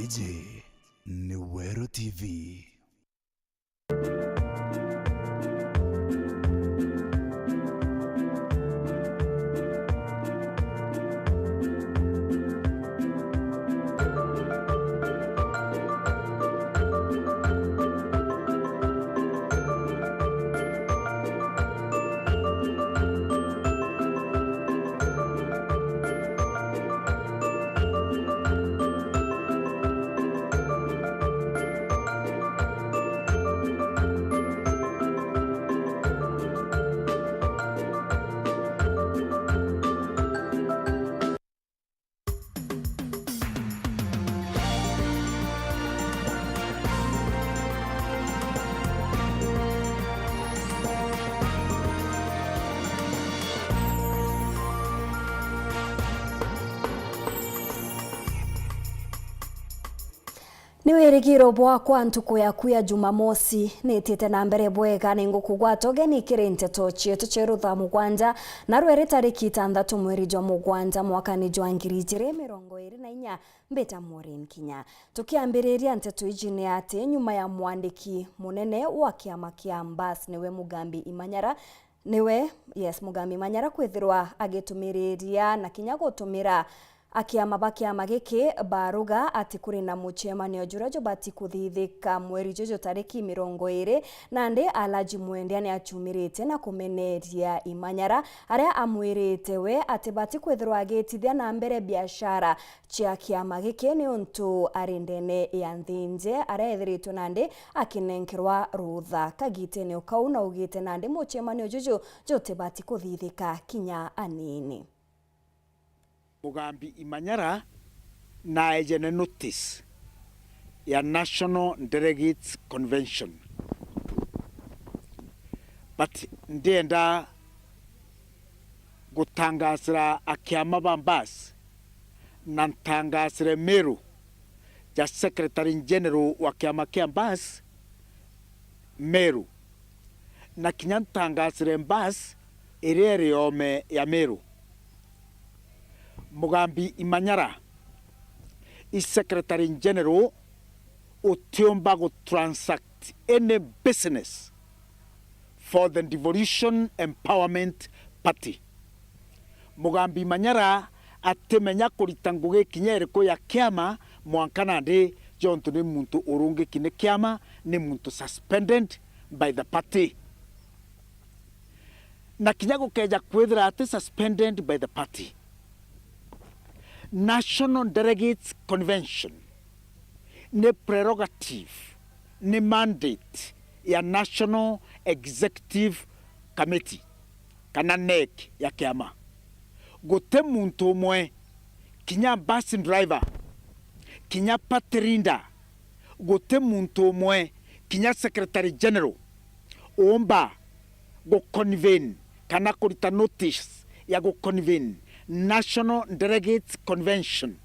Gigi ni Wero TV. Niwirigiro bwakwa ntuku yaku ya Jumamosi nitite na mbere bwega ningukugwatoge nikirinte tochietu cherutha mugwanja na rwere tariki 6 mweri jwa mugwanja mwakani jwa 2024 mbeta Maureen Kinya. Tukiambiriria nteto iji ni ati nyuma ya mwandiki munene wa kiama kia Mbas niwe Mugambi Imanyara Mugambi Imanyara kwithirwa agitumiriria na Kinya gutumira akiama bakiama giki baruga ati kuri na muchemanio jurajo bati kuthithika mweri jojo tariki 20 nande Alaji Mwendea ni achumirite na kumeneria Imanyara aria amwirite we ati bati kwithirwa agitithia na mbere biashara chia kiama giki ni untu arindene ya nthinje aria ethiritwe nande akinenkerwa rutha kagite ni ukauna ugite nande muchemanio jojo jote bati kuthithika kinya anini. Mugambi Imanyara na ejene notice ya National Delegates Convention. But ndienda gutangasira akiama bambas na ntangasire Meru ya Secretary General wa kiama kia Mbas Meru na Kinya ntangasire Mbas iriere ome ya Meru. Mugambi Imanyara is Secretary General utiomba go transact any business for the Devolution Empowerment Party. Mugambi Imanyara atemenya kuritanguge kinyereko ya kiama mwankana ndi jonto ni muntu urunge kine kiama ni muntu suspended by the party. Na kinyago keja kwethira ati suspended by the party. National Delegates Convention ni prerogative, ni mandate ya National Executive Committee kana NEC ya kiama. Gote muntu mwe Kinya bus driver, Kinya patrinda, gote muntu mwe Kinya Secretary General omba go convene kana kurita notice ya go convene National Delegates Convention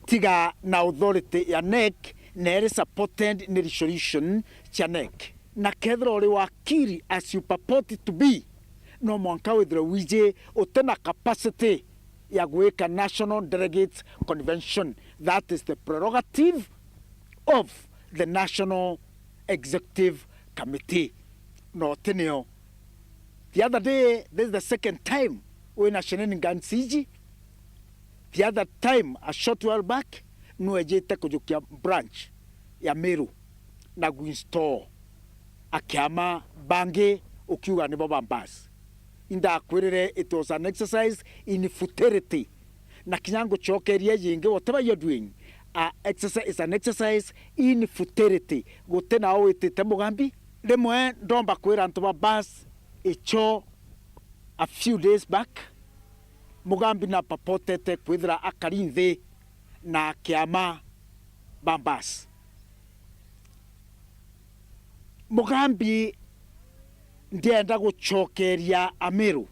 tiga na authority ya NEC nere supported ni resolution cha NEC na kedro ori wakiri as you purport it to be no mwanka withra wije utena capacity ya gweka National Delegates Convention. That is the prerogative of the National Executive Committee. No tenio. The other day, this is the second time when Asheneni Gansiji. The other time, a short while back, nuejete kujukia branch ya Meru na guinstall akiama bange ukiwa ni baba Mbas. Inda akwirire, it was an exercise in futility. Na kinyango chokeria yinge, whatever you're doing, exercise is an exercise in futility. Gotena awe tete Mugambi. Lemwe ndomba kwira ntoba bus echo a few days back. Mugambi na papotete kwithira akarinthi na kiama bambas. Mugambi ndienda guchokeria Ameru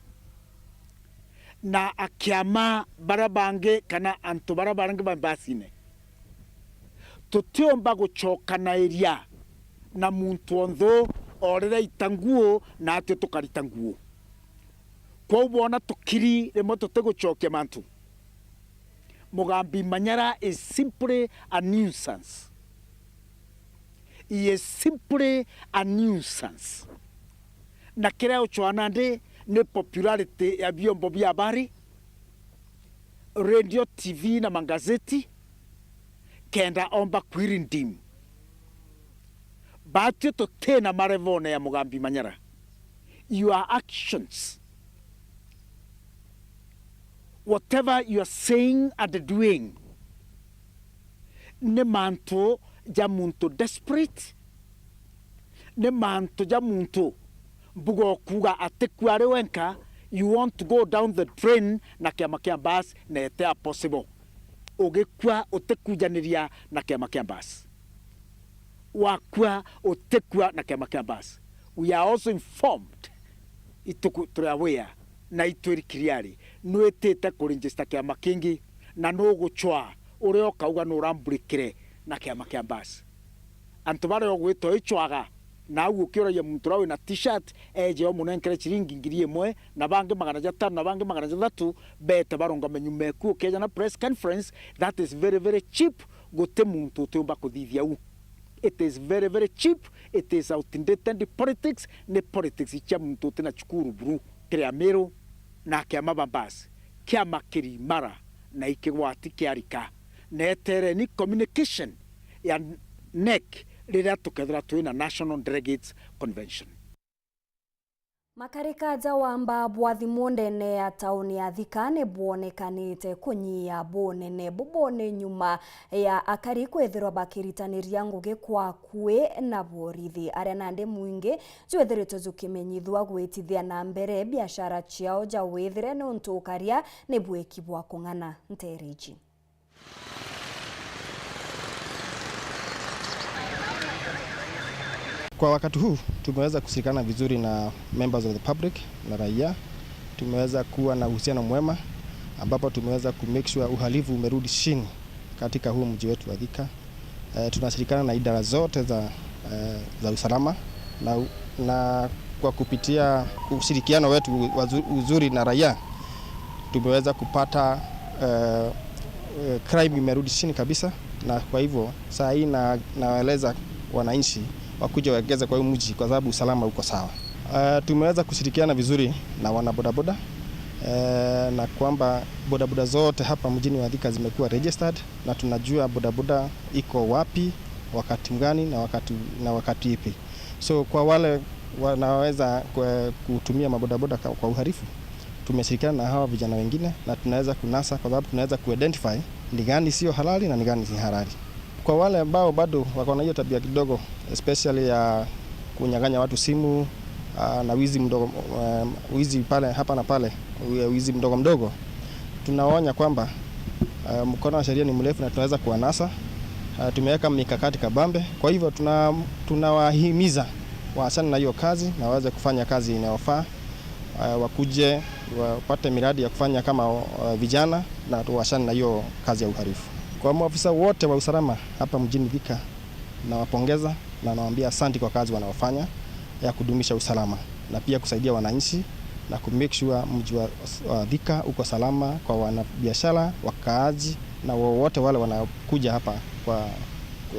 na akiama barabange kana antu barabange bambasine. Tutiomba guchokana iria na muntu ontho orere itanguo na ate tukaritanguo. Kwa ubona tukiri remo tutego choke mantu. Mugambi Manyara is simply a nuisance. He is simply a nuisance. Na kile uchoanande ni popularity ya vyombo vya habari, radio, TV na magazeti kenda omba kwirindimu. Batio to tena marevone ya Mugambi Manyara. Your actions, whatever you are saying and doing, ne manto ja muntu desperate, ne manto ja muntu bugo kuga atekuare wenka, you want to go down the drain na kiama kia bas na etea possible. Ogekua otekujaniria na kiama kia bas. Wakua otekua na kiama kia bas. We are also informed ituku turawea na itwiri kiriari nwetete kurinjista kiama kingi na no guchwa ureo kauga no ramburikire na kiama kia bas. Antu bare ogwito ichwaga na ukira ya muntu rawe na t-shirt eje omunenkere chiringi ngiri emwe na bange 500 na bange 300 beta baronga menyumeku keja na press conference. That is very very cheap gote muntu tumba kuthithia u. It is very very cheap. It is outdated politics. Ne politics icha muntu tena chukuru buru kria mero na kia mabambas kia makiri mara na ikewati kiarika netere ni communication ya NEC rĩrĩa tũkethĩra twĩna National Delegates Convention. Makarikaja wamba bwathimo ndene ya tauni ya Thika nĩ buonekanĩte kũnyia bonene bubone nyuma ya akari kwethirwa bakiritanĩria ngugi kwa kwe na borithi aria nande mwingi jwethiritwo jukimenyithwa gwĩtithia na mbere biashara ciao ja wethire nĩ untukaria nĩ bweki bwa kung'ana ntereji. Kwa wakati huu tumeweza kushirikiana vizuri na members of the public na raia. Tumeweza kuwa na uhusiano mwema ambapo tumeweza ku make sure uhalifu umerudi chini katika huu mji wetu wa Thika. Tunashirikiana na idara zote za usalama na kwa kupitia ushirikiano wetu uzuri na raia tumeweza kupata crime imerudi chini kabisa, na kwa hivyo saa hii naeleza wananchi wakuja wegeze kwa mji kwa sababu usalama uko sawa. Tumeweza kushirikiana vizuri na wanabodaboda na kwamba bodaboda zote hapa mjini wa Thika zimekuwa registered na tunajua bodaboda iko wapi, wakati mgani na wakati ipi. So kwa wale wanaweza kutumia mabodaboda kwa uhalifu, tumeshirikiana na hawa vijana wengine na tunaweza kunasa kwa sababu tunaweza kuidentify ni gani sio halali na ni gani si halali. Kwa wale ambao bado wako na hiyo tabia kidogo, especially ya kunyang'anya watu simu na wizi mdogo, wizi pale hapa na pale, wizi mdogo mdogo, tunaonya kwamba mkono wa sheria ni mrefu na tunaweza kuwanasa. Tumeweka mikakati kabambe, kwa hivyo tunawahimiza waachane na hiyo kazi na waweze kufanya kazi inayofaa, wakuje wapate miradi ya kufanya kama vijana na tuachane na hiyo kazi ya uhalifu. Kwa maafisa wote wa usalama hapa mjini Thika nawapongeza na nawaambia asante kwa kazi wanaofanya ya kudumisha usalama na pia kusaidia wananchi na ku make sure mji wa Thika uko salama kwa wanabiashara, wakaaji na wote wale wanakuja hapa kwa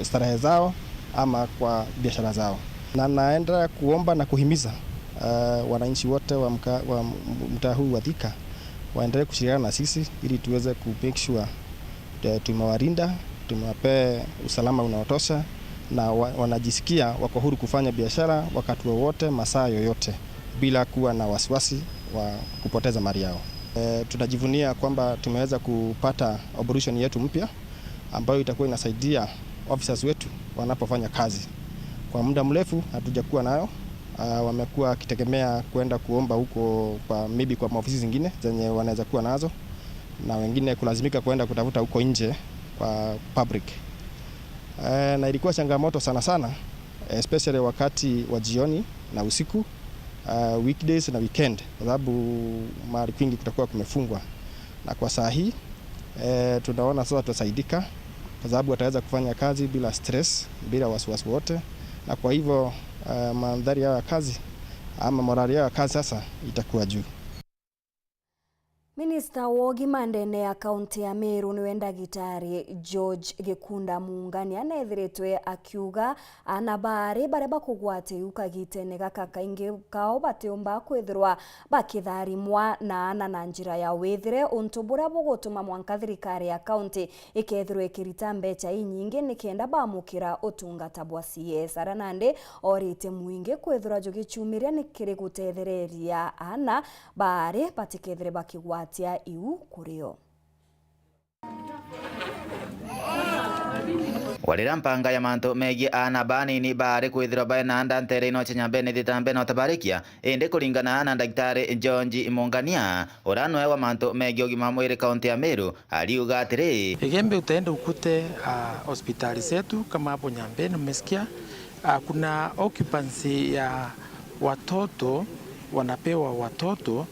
starehe zao ama kwa biashara zao. Na naendelea kuomba na kuhimiza wananchi wote wa mtaa huu wa Thika waendelee kushirikiana na sisi ili tuweze ku make sure tumewalinda, tumewapea usalama unaotosha na wanajisikia wako huru kufanya biashara wakati wowote, masaa yoyote bila kuwa na wasiwasi wa kupoteza mali yao. Tunajivunia kwamba tumeweza kupata operation yetu mpya ambayo itakuwa inasaidia officers wetu wanapofanya kazi. Kwa muda mrefu hatujakuwa nayo, wamekuwa wakitegemea kwenda kuomba huko kwa maofisi zingine zenye wanaweza kuwa nazo, na wengine kulazimika kwenda kutafuta huko nje kwa public. Na ilikuwa changamoto sana especially wakati wa jioni na usiku, weekdays na weekend, kwa sababu mahali kwingi kutakuwa kumefungwa. Na kwa saa hii tunaona sasa tutasaidika kwa sababu wataweza kufanya kazi bila stress, bila wasiwasi wote, na kwa hivyo mandhari ya kazi ama morali ya kazi sasa itakuwa juu. Minister wogi mandene ya kaunti ya Meru niwe ndagitari George Gikunda Mungani anethiritwe akiuga anabari bare bakugwate ukagitene gaka kaingi kao batiomba kwithirwa bakitharimwa na njira ya withire untu bura bugutuma mwanka thirikari ya kaunti ikethirwe kirita mbecha inyingi nikenda bamukira utungata bwa CS aranande orite mwingi kwithirwa jogichumiria nikiri gutethereria ana bari batikethire bakigwatia iu kurio. Walira mpanga ya manto megi ana bani ni bari kwithira baina ndantere ino chenyambe ni thitambe no tabarikia ende kuringana na daktari George Mungania oranwe wa manto megi ogima mwiri kaunti ya Meru aliuga atiri Igembe utaenda ukute hospitali zetu kama hapo Nyambene umesikia kuna occupancy ya watoto wanapewa watoto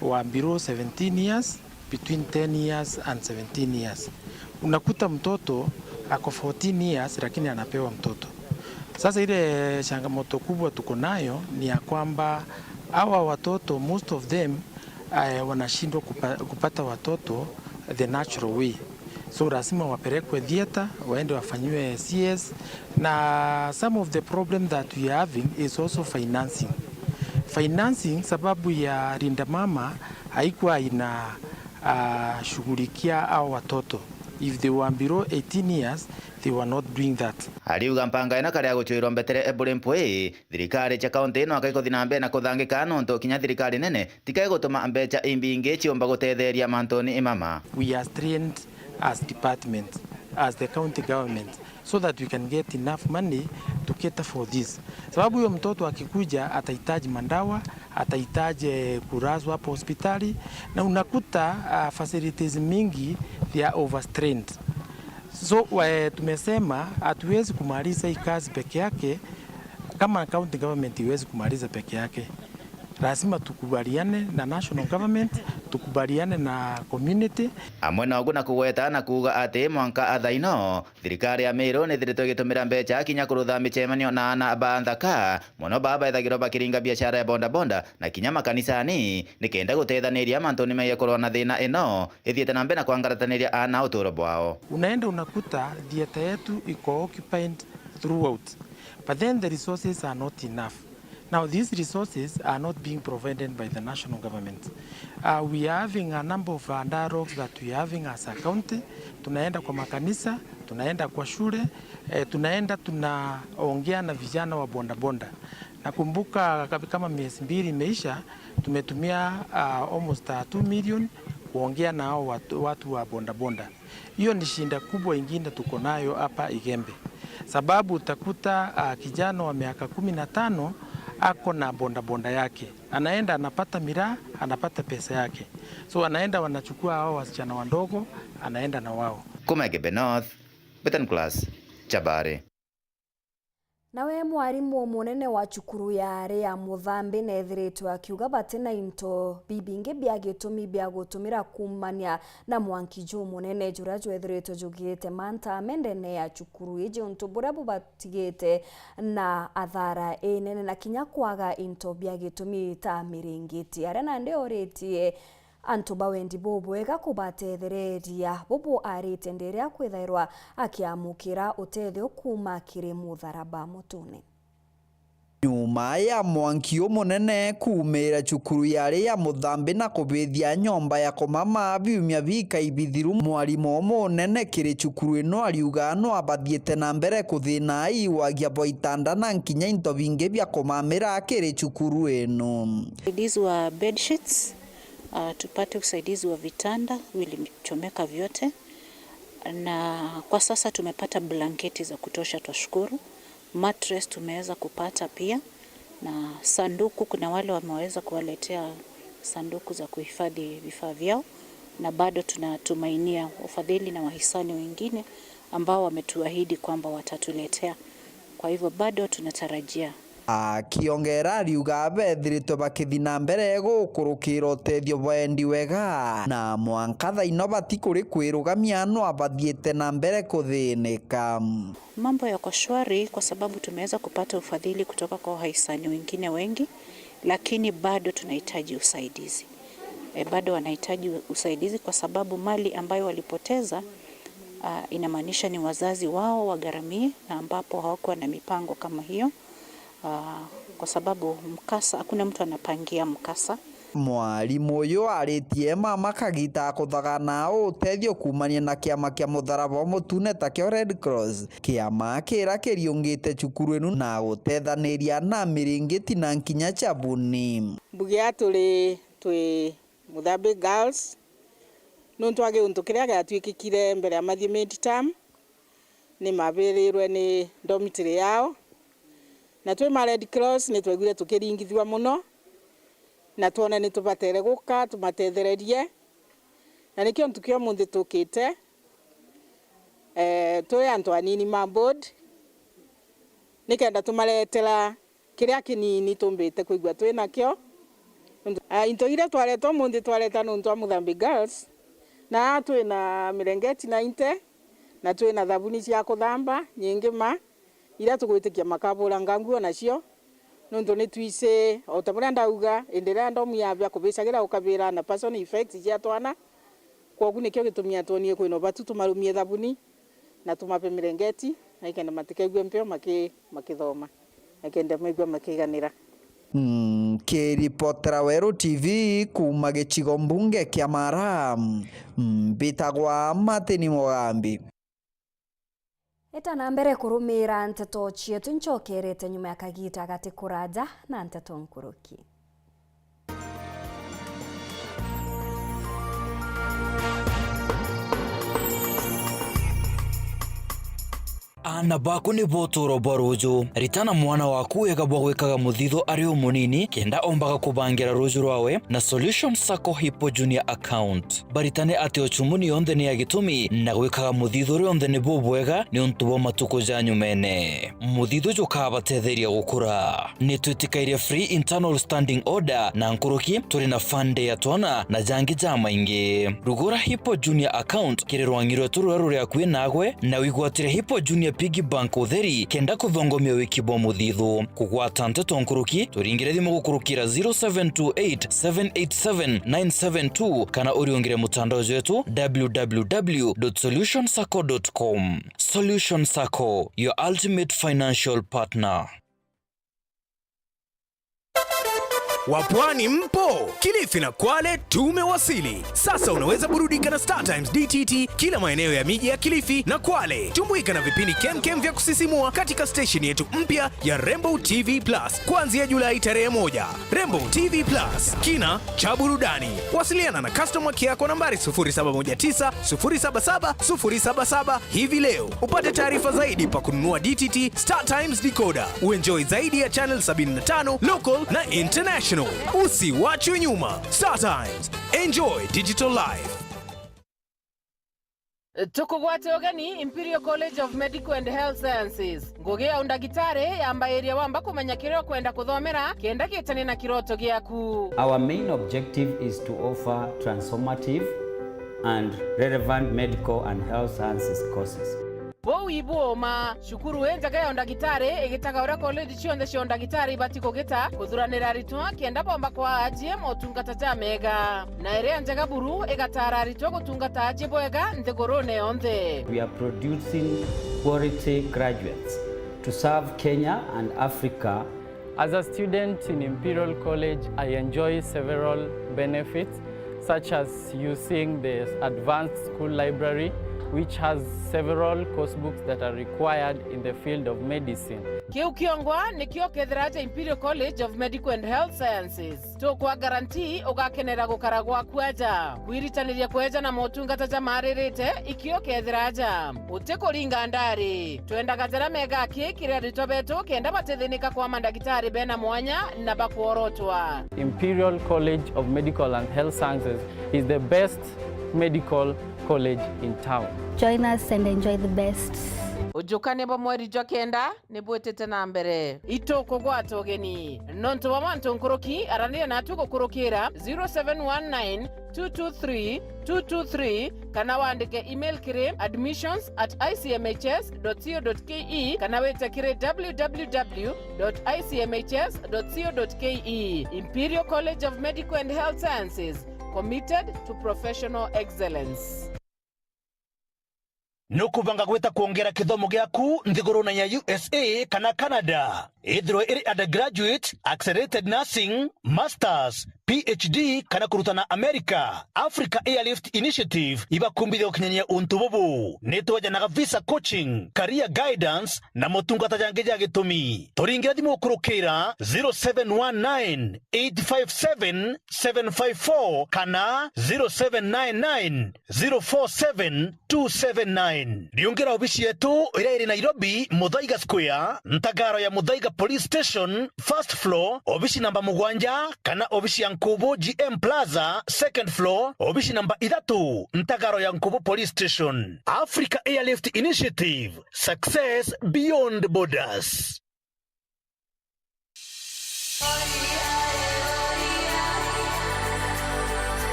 wa below 17 years between 10 years and 17 years. Unakuta mtoto ako 14 years lakini anapewa mtoto. Sasa ile changamoto kubwa tuko nayo ni ya kwamba hawa watoto most of them wanashindwa kupata watoto the natural way. So lazima wapelekwe theater, waende wafanyiwe CS, na some of the problem that we are having is also financing. Financing sababu ya Linda Mama haikuwa ina shughulikia au watoto. If they were below 18 years, they were not doing that. Aliuga mpanga ina kare aguchwirwo mbetere ebulimpwe thirikari cha kaunti ino akaiko thinambe na kuthangika nonto kinya thirikari nene tikai gutuma mbecha imbingi chiomba gutetheria mantoni imama. We are trained as department, as the county government, so that we can get enough money to cater for this. Sababu huyo mtoto akikuja atahitaji mandawa, atahitaji kurazwa hapo hospitali, na unakuta facilities mingi they are overstrained. So tumesema hatuwezi kumaliza hii kazi peke yake, kama county government iwezi kumaliza peke yake. Lazima tukubaliane na national government, tukubaliane na community. Amwe na oguna kugweta na kuga ati mwanka athaino thirikari ya Meru ni thiritwe gitumira mbecha kinya kurutha michemanio na ana banthaka muno baba ithagiro bakiringa biashara ya bonda bonda na kinya makanisani nikenda gutethaniria mantoni meya korwa na thina ino ithiete na mbere na kwangarataniria ana uturo bwao. Unaenda unakuta theater yetu iko occupied throughout, but then the resources are not enough. Now these resources are not being provided by the national government. We are having a number of dialogues that we are having as a county. Tunaenda kwa makanisa, tunaenda kwa shule, tunaongea na vijana wa bonda bonda. Nakumbuka kama miezi 2 imeisha, tumetumia almost 2 million kuongea na hao watu wa bonda bonda. Hiyo ni shinda kubwa ingine tuko nayo hapa Igembe. Sababu utakuta kijana wa miaka 15 ako na bonda bonda yake, anaenda anapata miraa, anapata pesa yake, so anaenda wanachukua hao wasichana wadogo, anaenda na wao. Kumegebe North, Betan Class, Chabare. Nawe mwarimu munene wa cukuru yare ya Muthambi nethiritwe akiuga batina into bibingi biagitumi bia gutumira kumania na mwankijo munene jura jwethiritwe jugite manta mendene ya cukuru ije untu bura bubatigite na athara enene na kinya kwaga into biagitumi ta miringiti arena ndi oritie antu bawendi bobwega kubatethereria bobo aritenderia kwithairwa akiamukira utethio kuma kiri mutharaba mutune. Nyuma ya mwankio munene kumira cukuru yari ya Muthambi na kubithia nyomba ya komama biumia bikaibithiru mwarimu munene kiri cukuru ino ariuga no abathiete na mbere kuthina iwagia boitanda na nkinya into bingi bia komamira kiri cukuru ino. These were bed sheets. Tupate usaidizi wa vitanda vilichomeka vyote, na kwa sasa tumepata blanketi za kutosha, twashukuru. Mattress tumeweza kupata pia, na sanduku kuna wale wameweza kuwaletea sanduku za kuhifadhi vifaa vyao, na bado tunatumainia ufadhili na wahisani wengine ambao wametuahidi kwamba watatuletea. Kwa hivyo bado tunatarajia. Akiongera ariuga bethiritwe bakithina mbere gukurukira utethio bwendi wega na mwanka thaino batikuri kwirugamia no abathiete na mbere kuthinika. Mambo yako shwari kwa sababu tumeweza kupata ufadhili kutoka kwa wahisani wengine wengi, lakini bado tunahitaji usaidizi. bado wanahitaji usaidizi kwa sababu mali ambayo walipoteza inamaanisha ni wazazi wao wagharamie, na ambapo hawakuwa na mipango kama hiyo, kwa sababu mkasa, hakuna mtu anapangia mkasa. Mwalimu uyu aritie mama kagita kuthagana uteithio kumania na kiama kia mutharaba mutune ta kio Red Cross, kiama kira kiriungite cukuru inu na gutethaniria na miringiti na nkinya cabuni. Bugia tuli Muthambi Girls nuntu age untu kiria gatwikikire mbere ya mathie mid-term ni mabirirwe ni dormitory yao, na twi ma Red Cross ni twegire tukiringithwa muno na tuona ni tubatere guka tumatethererie, na nikio ntukio munthi tukite twi antu anini ma board nikenda tumaretera kiria kinini tumbite kuigua twi nakio. Into ile twaletwa munthi twaleta nuntu wa Muthambi Girls, na twi na mirengeti 90 na twi na thabuni cia kuthamba nyingi ma ira tugwitikia makabura nganguo nacio nuntu ni twise o ta buria ndauga indira ndomu yabya kubicagira ukabira na person effects cia twana, kwa gune kio gitumia twonie kwino batu tumarumie thabuni na tumape mirengeti na ikenda matikaigwe mpeo makithoma akenda maigwa makiganira. Kiripotera Weru TV kuma gicigo mbunge kia Mara, mbitagwa Martin Mugambi. Etana mbere kurumira nteto cietu ncokerete nyuma ya kagita gati kuraja na nteto nkuruki. Ana baku ni botoro baruju ritana mwana waku egabwa gwikaga muthitho ari umunini kenda ombaga kubangira ruju rwawe na Solution Sacco Hippo Junior account. Baritane ati ochumuni yonde ni agitumi na gwikaga muthitho rionde ni bobwega ni untubo matuko janyu mene. Muthitho jukabatetheria gukura. Ni twitikaire free internal standing order na nkuruki turi na fande ya twana na jangi jama ingi. Rugura Hippo Junior account kire rwangirwe tururu ya kwi nagwe na wigwatire Hippo Junior Piggy Bank utheri kenda kuthongomia wikibwa muthithu. Kugwata nteto nkuruki turingire thimu gukurukira 0728787972 kana uriongire mutandao wetu www.solutionsacco.com. Solution Sacco, your ultimate financial partner. Wapwani mpo? Kilifi na Kwale tumewasili. Sasa unaweza burudika na Star Times DTT kila maeneo ya miji ya Kilifi na Kwale. Tumbuika na vipindi kemkem vya kusisimua katika station yetu mpya ya Rainbow TV Plus kuanzia Julai tarehe 1. Rainbow TV Plus, kina cha burudani. Wasiliana na customer care kwa nambari 0719077077 hivi leo. Upate taarifa zaidi pa kununua DTT Star Times decoder. Uenjoy zaidi ya channel 75 local na international. Usiwachwe nyuma. Star Times. Enjoy digital life. Tukugwate ogeni Imperial College of Medical and Health Sciences. Ngogea undagitare ambaye ria wamba kumenya kireo kwenda kuthomera kenda gitane na kiroto giaku. Our main objective is to offer transformative and relevant medical and health sciences courses. Bo iboma shukuru enjaga ya ndagitare egitaga ora college cionde cio ndagitare batiko gita kuthuranira ritwa kenda bomba kwa AGM otungata ta mega na ere enjaga buru egatara ritwa gutungata aje boega ntegorone onde. We are producing quality graduates to serve Kenya and Africa. As a student in Imperial College, I enjoy several benefits such as using the advanced school library, which has several course books that are required in the field of medicine. Kiu kiongwa ni kio kethiraja Imperial College of Medical and Health Sciences. To kwa guarantee ugakenera gukaragwa kwaja. Kwiritanirya kweja na motungata ja maririte ikio kethiraja. Utekuringa ndari. Twenda gatera mega kire ritobeto kenda batethinika kwa mandagitari bena mwanya na bakuorotwa. Imperial College of Medical and Health Sciences is the best medical college in town. Join us and enjoy the best. Ujukane bo mweri jokenda nebwetete na mbere itoko gwata ogeni nonto wamanto nkoroki arania natu gukurukira 0719223223 kana wandike email kire admissions@icmhs.co.ke kana weta kire www.icmhs.co.ke. Imperial College of Medical and Health Sciences, committed to professional excellence. Nukubanga gweta kuongera kithomo gyaku nthiguruna ya USA kana Canada. Ithirwe iri undergraduate, accelerated nursing, masters, PhD kana kurutana America. Africa Airlift Initiative ibakumbithia gukinyania untu bubu. Nitwajanaga visa coaching, career guidance na motungata jange ja gitumi. Turingira thimu kurukira 0719 857 754 kana 0799 047 279. Riongera obishi yetu ira iri Nairobi, Muthaiga Square, Ntagaro ya Muthaiga Police Station, first floor, obishi namba 7 kana obishi ya Nkubu GM Plaza, second floor, obishi namba 3, Ntagaro ya Nkubu Police Station. Africa Airlift Initiative, success beyond borders.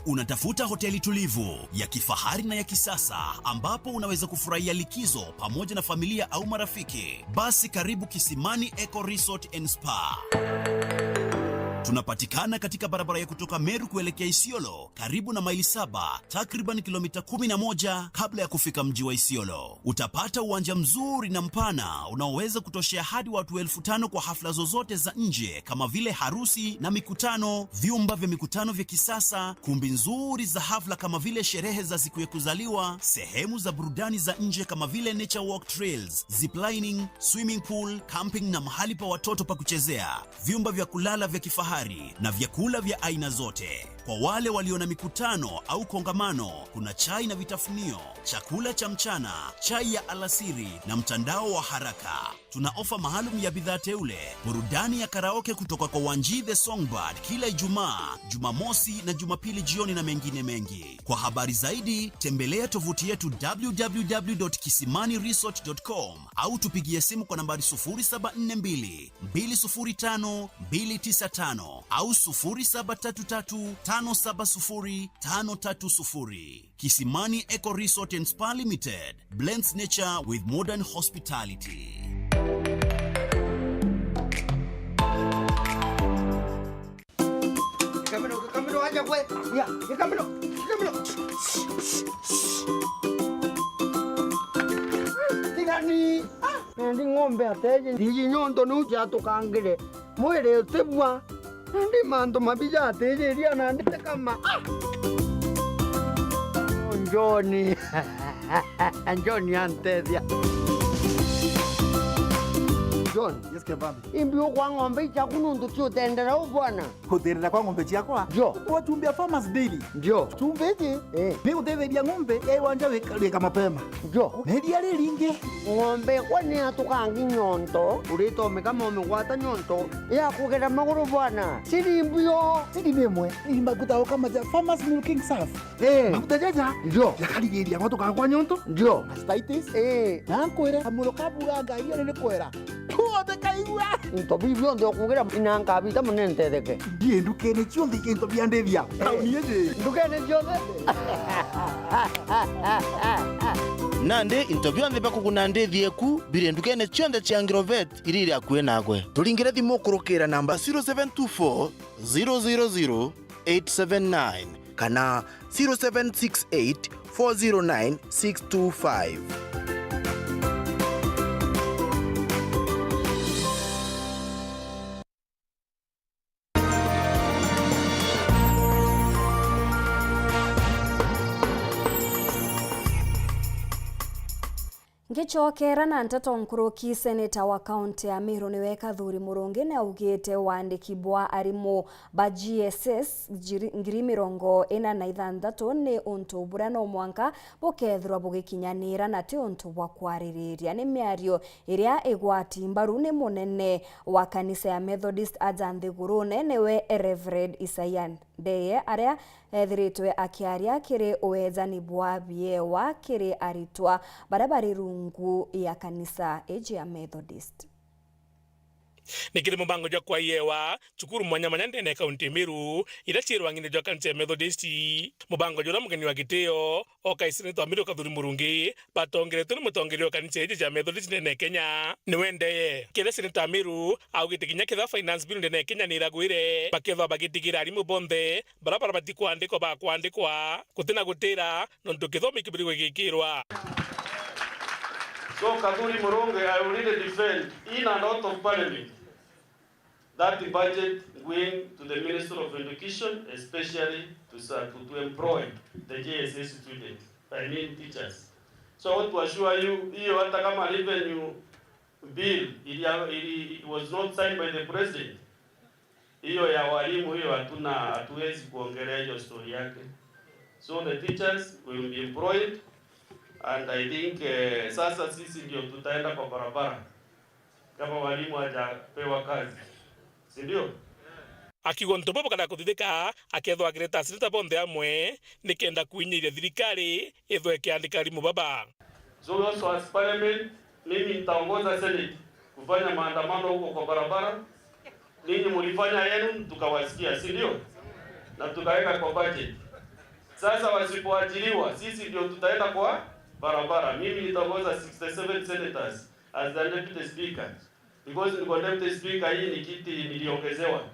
Unatafuta hoteli tulivu ya kifahari na ya kisasa ambapo unaweza kufurahia likizo pamoja na familia au marafiki? Basi karibu Kisimani Eco Resort and Spa. Tunapatikana katika barabara ya kutoka Meru kuelekea Isiolo, karibu na maili 7, takriban kilomita 11 kabla ya kufika mji wa Isiolo. Utapata uwanja mzuri na mpana unaoweza kutoshea hadi watu 5,000 kwa hafla zozote za nje kama vile harusi na mikutano, vyumba vya mikutano vya kisasa, kumbi nzuri za hafla kama vile sherehe za siku ya kuzaliwa, sehemu za burudani za nje kama vile nature walk trails, ziplining, swimming pool, camping na mahali pa watoto pa kuchezea, vyumba vya kulala vya kifahari na vyakula vya aina zote. Kwa wale walio na mikutano au kongamano, kuna chai na vitafunio, chakula cha mchana, chai ya alasiri na mtandao wa haraka. Tuna ofa maalum ya bidhaa teule, burudani ya karaoke kutoka kwa Wanji the Songbird kila Ijumaa, Jumamosi na Jumapili jioni na mengine mengi. Kwa habari zaidi, tembelea tovuti yetu www.kisimaniresort.com au tupigie simu kwa nambari 0742 205 295 au 0733570530. Kisimani Eco Resort and Spa Limited blends nature with modern hospitality. Kamilo aja kwe. Ya, kamilo. Tigani. Ndi ng'ombe ateje. Ndi nyondo nuja tukangire. Mwere tebwa. Ndi mando mabija ateje ria na ndite kama. Njoni. Njoni antezia. John, yes kebambi. Imbio kwa ng'ombe cha kunundu tu tendera ubwana. Kuterera kwa ng'ombe chakwa? Jo. Watumbia Farmers Daily. Jo. Tumbeje? Ni utetheria ng'ombe wanja weka mapema. Jo. Neria riringe. Ng'ombe kwani atukangi nyonto. Urito kama umegwata nyonto. Ya kugera maguru bwana. Siri imbio. Siri memwe. Ni maguta kama ja Farmers Milking Surf. Maguta jaja. Jo. Yakaligeria ngoto kwa nyonto. Jo. Mastitis. Nankwera amulo kabura ngai ene kwera. Tuote kaigwa. Into bibio ndio kugera inanga bita munente deke. Die ndukene chonde kento biande bia. Tauni yeje. Ndukene chonde. nande interview ntheba kugunande thieku bire ndukene chonde cha Agrovet iriri akwe nagwe tulingire thimu kurukira namba 0724 000 879 kana 0768 409 625. Ngichokera na nteto nkuruki seneta wa kaunti ya Meru niwe Kathuri Murungi na ugite wandiki bwa arimu ba GSS ngiri mirongo ina na ithanthatu ni untu bura no mwanka bukethirwa bugikinyanira na ti untu bwa kwaririria ni miario iria igwati mbaru ni munene wa kanisa ya Methodist Ajanthigurune niwe Reverend Isaiah Ndeye aria ethiritwe akiaria kiri uwezani bwa biewa kiri aritwa barabari rungu ya kanisa eji ya Methodist. Nikiri mubango jwa kwa yewa chukuru mwanya ndene kaunti Meru ila chirwa ngine jwa kanisa ya Methodist mubango jwa mugeni wa giteo oka isinito Meru Kathuri Murungi batongere tuni mutongere wa kanisa eji ya Methodist ndene Kenya niwendeye kile sinito Meru au gitikinya kitha finance bill ndene Kenya niragwire baketha bagitigira arimu bonde barabara batiko andiko ba kwandikwa kutina gutira nondu kithomi kibirigwe gikirwa. So Kathuri Murungi, I will really defend in and out of parliament that the budget going to the Minister of Education, especially to employ the JSS students, I mean teachers. So I want to assure you, hiyo hata kama revenue bill it was not signed by the president. Hiyo ya walimu hiyo hatuwezi kuongelea hiyo story yake. So the teachers will be employed. And I think sasa sisi ndio tutaenda kwa barabara kama walimu hajapewa kazi, si ndio? Akigonto bobo kana kuthithika akethwa Greta Sita bonde amwe nikenda kuinyiria thirikari ithwe kiandika rimu baba. So also as parliament mimi nitaongoza Senate kufanya maandamano huko kwa barabara. Ninyi mlifanya yenu tukawasikia, si ndio? Na tukaweka kwa budget. Sasa wasipoajiriwa sisi ndio tutaenda kwa barabara. Mimi nitaongoza 67 senators as the deputy speaker. Because niko deputy speaker, hii ni kiti niliongezewa.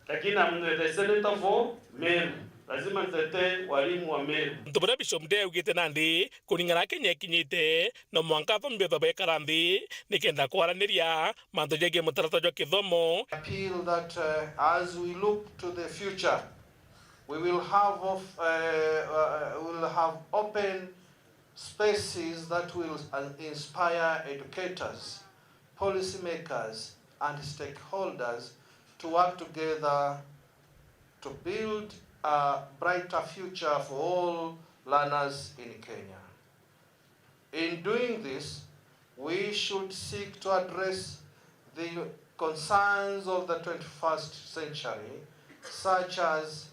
Lakini I'm the senator for Meru. Lazima nitete walimu wa Meru. Ntubura Bishop Ndeye ugite nandi kuningana Kenya kinyite no mwanka thombe thobe karandi nikenda kwaraniria manto jege mutarata jwa kithomo. Appeal that as we look to the future we will have open spaces that will inspire educators, policymakers, and stakeholders to work together to build a brighter future for all learners in Kenya. In doing this, we should seek to address the concerns of the 21st century, such as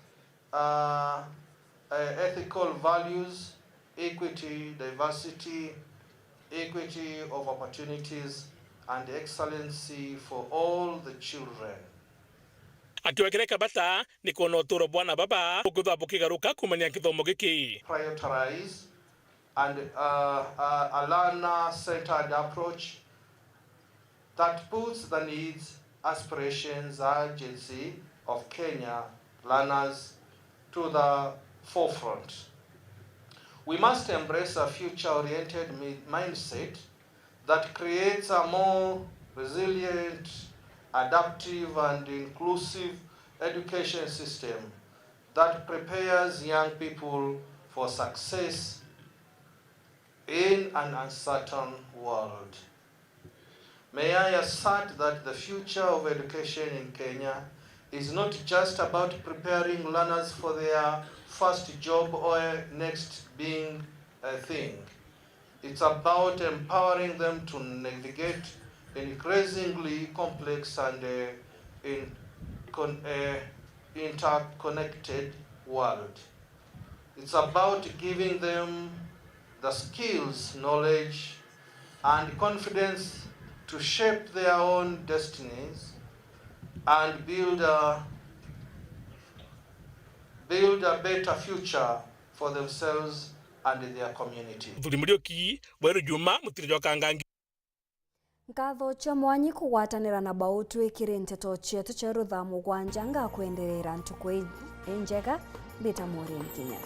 ethical values, equity, diversity, equity of opportunities, and excellency for all the children. Akiwekeleka bata ni kuona uturo bwana baba ukutha bukigaruka kumania kithomo giki. Prioritize and a learner-centered approach that puts the needs, aspirations, urgency of Kenya learners to the forefront. We must embrace a future-oriented mindset that creates a more resilient, adaptive, and inclusive education system that prepares young people for success in an uncertain world. May I assert that the future of education in Kenya is not just about preparing learners for their first job or next being a thing. It's about empowering them to navigate an increasingly complex and interconnected world. It's about giving them the skills, knowledge, and confidence to shape their own destinies and build a better future for themselves and their community. Thuri Murioki, Weru Juma, Mutirijo Kangangi. Nkatho cha mwanyi kugwatanira na bautu ikiri nteto chetu cheru thamu gwanja nga kwenderera ntuku enjega bita mori nkinya.